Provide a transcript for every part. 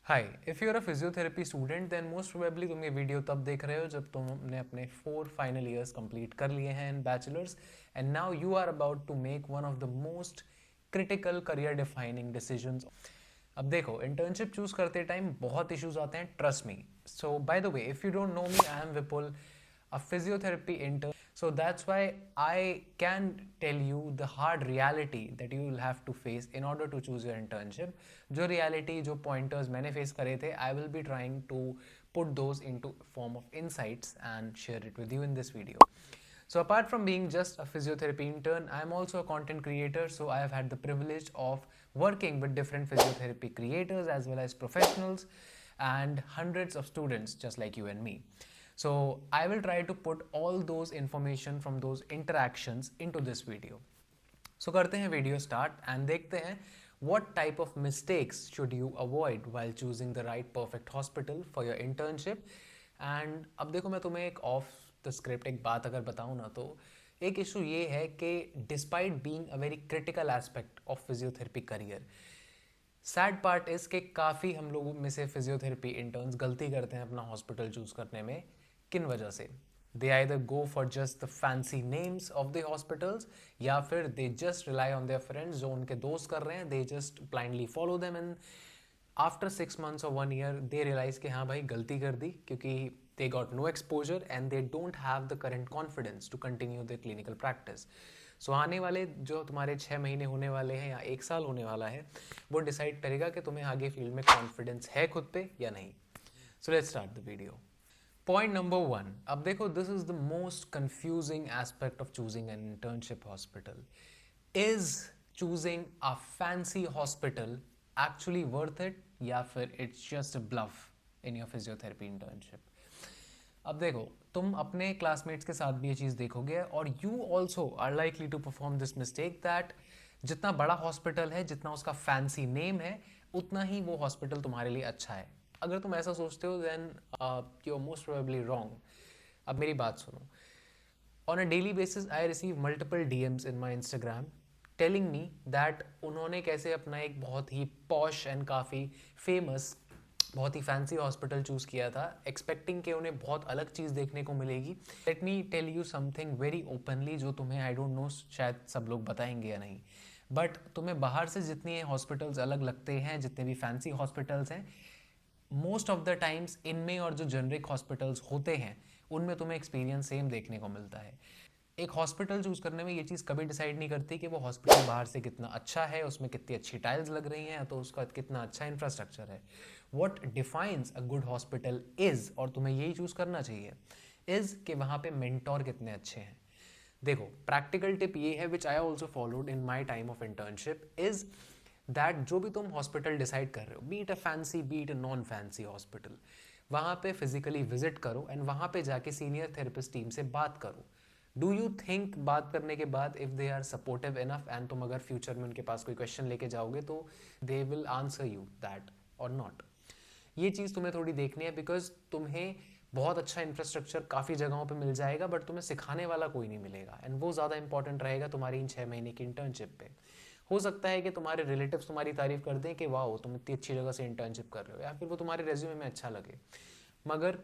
Hi, if you are a physiotherapy student then most probably तुम ये video तब देख रहे हो जब तुमने अपने 4 फाइनल ईयर्स कंप्लीट कर लिए हैं in bachelors and now you are about to make one of the most critical career defining decisions. अब देखो, इंटर्नशिप चूज करते टाइम बहुत इश्यूज आते हैं, trust me. So by the way, if you don't know me, I am Vipul, a physiotherapy intern. So that's why I can tell you the hard reality that you will have to face in order to choose your internship. जो reality, जो pointers मैंने face करे थे, I will be trying to put those into form of insights and share it with you in this video. So apart from being just a physiotherapy intern, I am also a content creator. So I have had the privilege of working with different physiotherapy creators as well as professionals and hundreds of students just like you and me. So I will try to put all those information from those interactions into this video. So करते हैं video start and देखते हैं what type of mistakes should you avoid while choosing the right perfect hospital for your internship. And अब देखो, मैं तुम्हें एक of the script एक बात अगर बताऊँ ना, तो एक इशू ये है कि despite being a very critical aspect of physiotherapy career, sad part is के काफ़ी हम लोगों में से फिजियोथेरेपी इंटर्न्स गलती करते हैं अपना हॉस्पिटल चूज करने में। किन वजह से? They either go for just the fancy names of the hospitals, या फिर they just rely on their friends जो उनके दोस्त कर रहे हैं, they just blindly follow them and after 6 months और 1 year दे रियलाइज कि हाँ भाई गलती कर दी, क्योंकि they got no exposure and they don't have the current confidence to continue the clinical practice. So आने वाले जो तुम्हारे 6 महीने होने वाले हैं या 1 साल होने वाला है, वो डिसाइड करेगा कि तुम्हें आगे फील्ड में कॉन्फिडेंस है खुद पे या नहीं। So let's start the video. Point number 1, अब देखो, this is the most confusing aspect of choosing an internship hospital. Is choosing a fancy hospital actually worth it, या फिर it's just a bluff in your physiotherapy internship? अब देखो, तुम अपने classmates के साथ भी ये चीज़ देखोगे और you also are likely to perform this mistake that जितना बड़ा हॉस्पिटल है, जितना उसका फैंसी नेम है, उतना ही वो हॉस्पिटल तुम्हारे लिए अच्छा है। अगर तुम ऐसा सोचते हो then you are most probably wrong. अब मेरी बात सुनो। On a daily basis I receive multiple DMs in my Instagram telling me that उन्होंने कैसे अपना एक बहुत ही पॉश एंड काफ़ी फेमस, बहुत ही फैंसी हॉस्पिटल चूज़ किया था, एक्सपेक्टिंग कि उन्हें बहुत अलग चीज़ देखने को मिलेगी। Let me tell you something very openly, जो तुम्हें आई डोंट नो शायद सब लोग बताएंगे या नहीं, बट तुम्हें बाहर से जितने हॉस्पिटल्स अलग लगते हैं, जितने भी फैंसी हॉस्पिटल्स हैं, मोस्ट ऑफ द टाइम्स इनमें और जो जेनरिक हॉस्पिटल्स होते हैं उनमें तुम्हें एक्सपीरियंस सेम देखने को मिलता है। एक हॉस्पिटल चूज करने में ये चीज़ कभी डिसाइड नहीं करती कि वो हॉस्पिटल बाहर से कितना अच्छा है, उसमें कितनी अच्छी टाइल्स लग रही हैं, तो उसका कितना अच्छा इंफ्रास्ट्रक्चर है। What defines a good hospital is, और तुम्हें यही चूज करना चाहिए, इज कि वहाँ पे मेंटोर कितने अच्छे हैं। देखो, प्रैक्टिकल टिप ये है which I also followed in my time of internship is that जो भी तुम हॉस्पिटल डिसाइड कर रहे हो, be it a fancy be it a non fancy hospital, वहाँ पे फिजिकली विजिट करो एंड वहाँ पे जाके सीनियर थेरेपिस्ट टीम से बात करो। डू यू थिंक बात करने के बाद if they are supportive enough and तुम अगर फ्यूचर में उनके पास कोई क्वेश्चन लेके जाओगे तो they will answer you that और नॉट? ये चीज़ तुम्हें थोड़ी देखनी है, बिकॉज तुम्हें बहुत अच्छा इंफ्रास्ट्रक्चर काफ़ी जगहों पे मिल जाएगा बट तुम्हें सिखाने वाला कोई नहीं मिलेगा, एंड वो ज़्यादा इंपॉर्टेंट रहेगा तुम्हारी इन 6 महीने की इंटर्नशिप पे। हो सकता है कि तुम्हारे रिलेटिव्स तुम्हारी तारीफ कर दें कि वाह तुम इतनी अच्छी जगह से इंटर्नशिप कर रहे हो, या फिर वो तुम्हारे रेज्यूमे में अच्छा लगे, मगर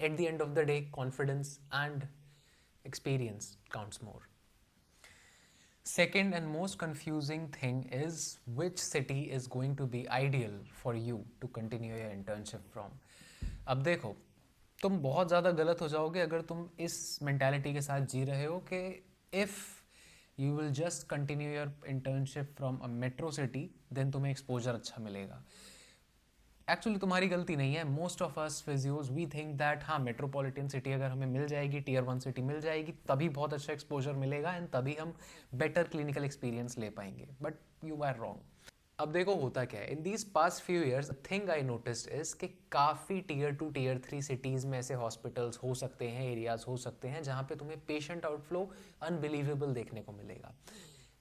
at the end of the day confidence and experience counts more. Second and most confusing thing is which city is going to be ideal for you to continue your internship from. अब देखो, तुम बहुत ज़्यादा गलत हो जाओगे अगर तुम इस मेंटालिटी के साथ जी रहे हो कि if you will just continue your internship from a metro city then तुम्हें एक्सपोजर अच्छा मिलेगा। एक्चुअली तुम्हारी गलती नहीं है। Most of us physios we think that हाँ, मेट्रोपॉलिटन सिटी अगर हमें मिल जाएगी, टियर 1 सिटी मिल जाएगी, तभी बहुत अच्छा एक्सपोजर मिलेगा एंड तभी हम बेटर क्लिनिकल एक्सपीरियंस ले पाएंगे, बट यू आर रॉन्ग। अब देखो होता क्या है, in these past few years thing I noticed is कि काफ़ी टियर 2 टियर 3 सिटीज़ में ऐसे हॉस्पिटल्स हो सकते हैं, एरियाज हो सकते हैं जहाँ पे तुम्हें पेशेंट आउटफ्लो अनबिलीवेबल देखने को मिलेगा।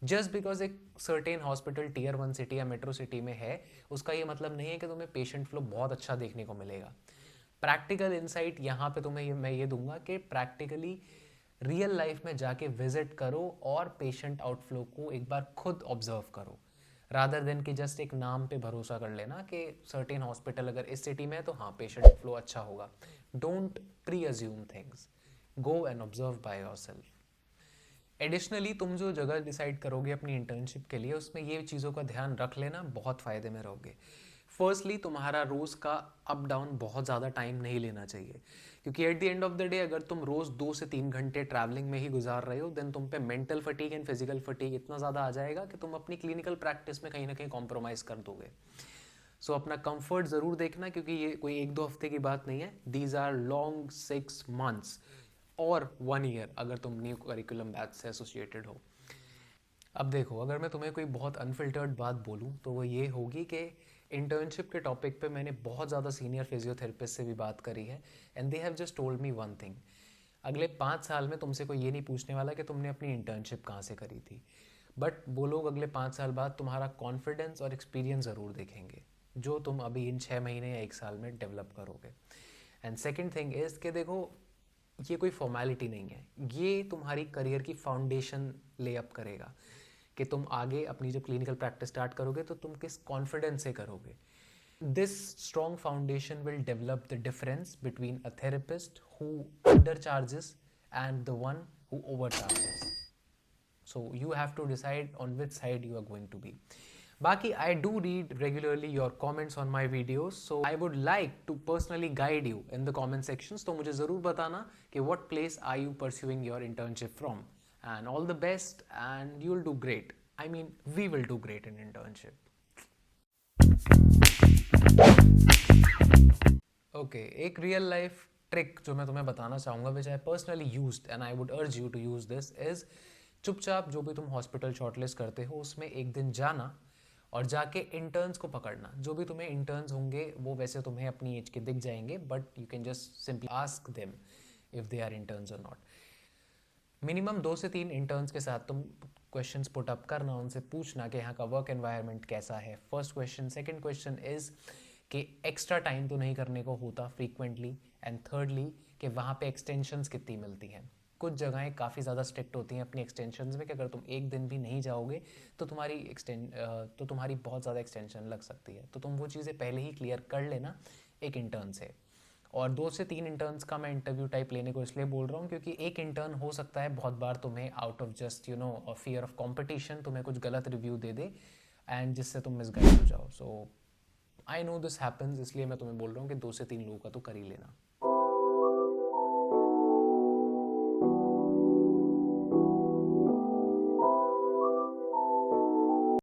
जस्ट बिकॉज एक सर्टेन हॉस्पिटल टियर 1 सिटी या मेट्रो सिटी में है, उसका ये मतलब नहीं है कि तुम्हें पेशेंट फ्लो बहुत अच्छा देखने को मिलेगा। प्रैक्टिकल इंसाइट यहाँ पे तुम्हें मैं ये दूंगा कि प्रैक्टिकली रियल लाइफ में जाके विजिट करो और पेशेंट आउटफ्लो को एक बार खुद ऑब्जर्व करो, रादर देन कि जस्ट एक नाम पे भरोसा कर लेना कि सर्टेन हॉस्पिटल अगर इस सिटी में है तो हाँ पेशेंट फ्लो अच्छा होगा. Don't pre assume things, go and observe by your self. Additionally तुम जो जगह डिसाइड करोगे अपनी इंटर्नशिप के लिए उसमें ये चीज़ों का ध्यान रख लेना, बहुत फ़ायदे में रहोगे. फर्स्टली तुम्हारा रोज़ का अप डाउन बहुत ज़्यादा टाइम नहीं लेना चाहिए, क्योंकि at the end of the day अगर तुम रोज़ 2 से 3 घंटे ट्रैवलिंग में ही गुजार रहे हो देन तुम पे mental fatigue and physical fatigue इतना ज़्यादा आ जाएगा कि तुम अपनी क्लिनिकल प्रैक्टिस में कहीं ना कहीं कॉम्प्रोमाइज़ कर दोगे. सो अपना कंफर्ट ज़रूर देखना, क्योंकि ये कोई 1-2 हफ्ते की बात नहीं है. दीज आर लॉन्ग 6 months और 1 year अगर तुम न्यू करिकुलम बैच से एसोसिएटेड हो. अब देखो, अगर मैं तुम्हें कोई बहुत अनफिल्टर्ड बात बोलूँ तो वो ये होगी कि इंटर्नशिप के टॉपिक पे मैंने बहुत ज़्यादा सीनियर फिजियोथेरेपिस्ट से भी बात करी है and they have just told me one thing. अगले 5 साल में तुमसे कोई ये नहीं पूछने वाला कि तुमने अपनी इंटर्नशिप कहाँ से करी थी, बट वो लोग अगले 5 साल बाद तुम्हारा कॉन्फिडेंस और एक्सपीरियंस ज़रूर देखेंगे जो तुम अभी इन 6 महीने या 1 साल में डेवलप करोगे. एंड सेकेंड थिंग इज़ कि देखो, ये कोई फॉर्मेलिटी नहीं है, ये तुम्हारी करियर की फाउंडेशन ले अप करेगा कि तुम आगे अपनी जब क्लिनिकल प्रैक्टिस स्टार्ट करोगे तो तुम किस कॉन्फिडेंस से करोगे. This strong foundation will develop the difference between a therapist who under charges and the one who over charges. So you have to decide on which side you are going to be. बाकी I do read regularly your comments on my videos, so I would like to personally guide you in the comment sections. तो मुझे ज़रूर बताना कि what place are you pursuing your internship from. And all the best, and you'll do great. I mean, we will do great in internship. Okay, एक real life trick जो मैं तुम्हें बताना चाहूँगा, which I personally used and I would urge you to use this, is चुपचाप जो भी तुम हॉस्पिटल शॉर्टलिस्ट करते हो उसमें एक दिन जाना और जाके इंटर्न्स को पकड़ना. जो भी तुम्हें इंटर्न्स होंगे वो वैसे तुम्हें अपनी एज के दिख जाएंगे, but you can just simply ask them if they are interns और नॉट. मिनिमम 2 से 3 इंटर्न्स के साथ तुम क्वेश्चंस पुट अप करना, उनसे पूछना कि यहाँ का वर्क एनवायरनमेंट कैसा है. First question. Second question is कि एक्स्ट्रा टाइम तो नहीं करने को होता फ्रीक्वेंटली. एंड थर्डली कि वहाँ पे एक्सटेंशंस कितनी मिलती हैं. कुछ जगहें काफ़ी ज़्यादा स्ट्रिक्ट होती हैं अपनी एक्सटेंशंस में कि अगर तुम एक दिन भी नहीं जाओगे तो तुम्हारी बहुत ज़्यादा एक्सटेंशन लग सकती है. तो तुम वो चीज़ें पहले ही क्लियर कर लेना एक इंटर्न से. और 2 से 3 इंटर्न्स का मैं इंटरव्यू टाइप लेने को इसलिए बोल रहा हूँ क्योंकि एक इंटर्न हो सकता है बहुत बार तुम्हें out of just fear of competition तुम्हें कुछ गलत रिव्यू दे दे एंड जिससे तुम मिसगाइड हो जाओ. सो आई नो दिस हैपन्स, इसलिए मैं तुम्हें बोल रहा हूँ कि 2 से 3 लोगों का तो कर ही लेना.